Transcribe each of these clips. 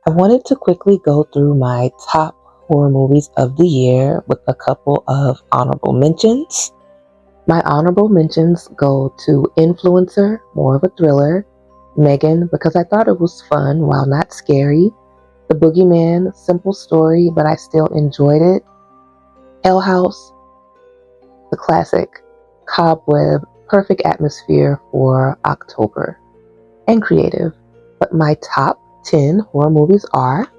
I wanted to quickly go through my top horror movies of the year with a couple of honorable mentions. My honorable mentions go to Influencer, more of a thriller, Megan, because I thought it was fun while not scary, The Boogeyman, simple story, but I still enjoyed it, Hellhouse, the classic, Cobweb, perfect atmosphere for October, and creative. But my top 10 horror movies are,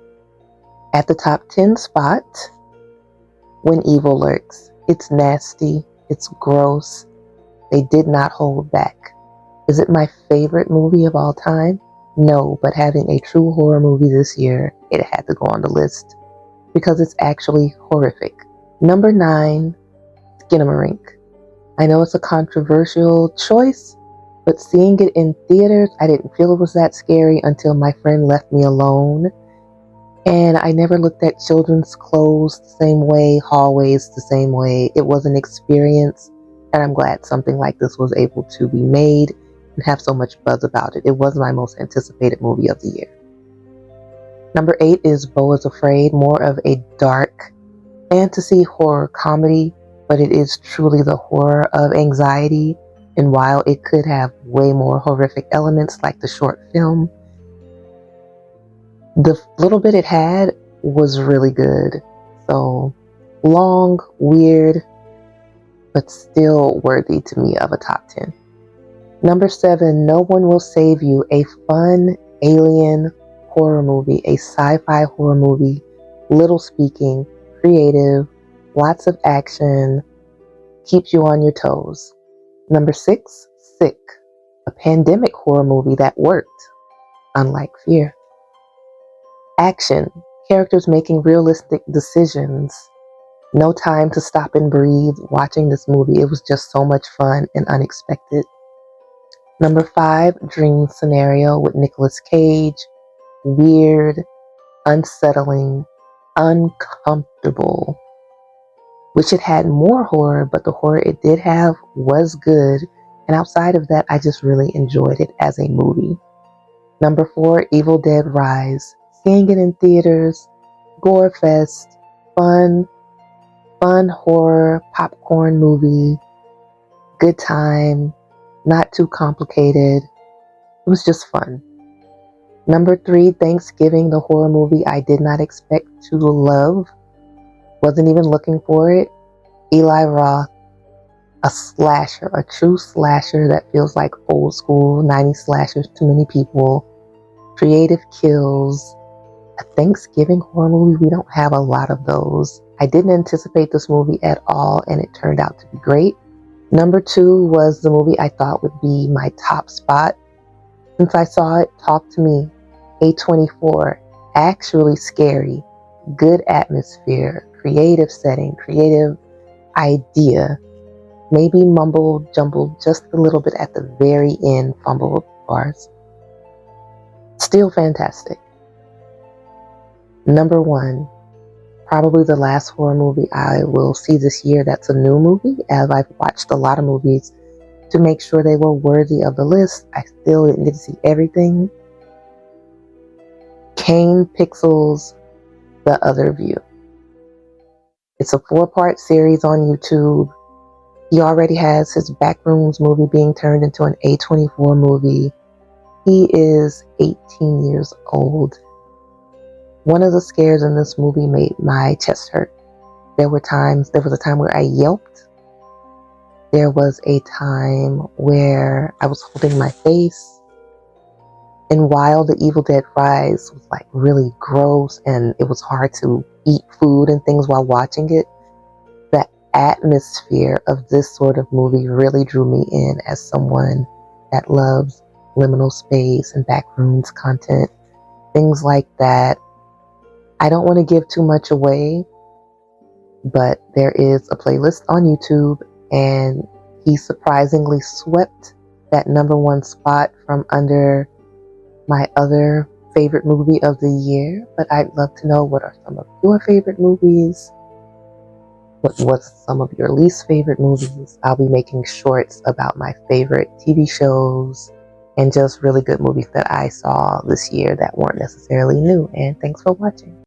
at the top 10 spot, When Evil Lurks. It's nasty, it's gross, they did not hold back. Is it my favorite movie of all time? No, but having a true horror movie this year, it had to go on the list because it's actually horrific. Number 9, Skinamarink. I know it's a controversial choice, but seeing it in theaters, I didn't feel it was that scary until my friend left me alone. And I never looked at children's clothes the same way, hallways the same way. It was an experience, and I'm glad something like this was able to be made and have so much buzz about it. It was my most anticipated movie of the year. Number 8 is Beau is Afraid, more of a dark fantasy horror comedy, but it is truly the horror of anxiety. And while it could have way more horrific elements like the short film, the little bit it had was really good. So long, weird, but still worthy to me of a top 10. Number 7, No One Will Save You, a fun alien horror movie, a sci-fi horror movie, little speaking, creative, lots of action, keeps you on your toes. Number 6, Sick, a pandemic horror movie that worked, unlike Fear. Action, characters making realistic decisions. No time to stop and breathe watching this movie. It was just so much fun and unexpected. Number 5, Dream Scenario with Nicolas Cage. Weird, unsettling, uncomfortable. Wish it had more horror, but the horror it did have was good. And outside of that, I just really enjoyed it as a movie. Number 4, Evil Dead Rise. Seeing it in theaters, gore fest, fun horror, popcorn movie, good time, not too complicated. It was just fun. Number 3, Thanksgiving, the horror movie I did not expect to love. Wasn't even looking for it. Eli Roth, a slasher, a true slasher that feels like old school 90s slashers to many people. Creative kills. A Thanksgiving horror movie, we don't have a lot of those. I didn't anticipate this movie at all, and it turned out to be great. Number 2 was the movie I thought would be my top spot. Since I saw it, Talk to Me, A24, actually scary, good atmosphere, creative setting, creative idea, maybe mumbled, jumbled just a little bit at the very end, fumbled bars. Still fantastic. Number 1, probably the last horror movie I will see this year that's a new movie, as I've watched a lot of movies to make sure they were worthy of the list. I still didn't get to see everything. Kane Pixels, The Other View. It's a 4-part series on YouTube. He already has his Backrooms movie being turned into an A24 movie. He is 18 years old. One of the scares in this movie made my chest hurt. There was a time where I yelped. There was a time where I was holding my face. And while The Evil Dead Rise was like really gross and it was hard to eat food and things while watching it, the atmosphere of this sort of movie really drew me in as someone that loves liminal space and backrooms content, things like that. I don't want to give too much away, but there is a playlist on YouTube, and he surprisingly swept that number 1 spot from under my other favorite movie of the year. But I'd love to know, what are some of your favorite movies? What's some of your least favorite movies? I'll be making shorts about my favorite TV shows, and just really good movies that I saw this year that weren't necessarily new. And thanks for watching.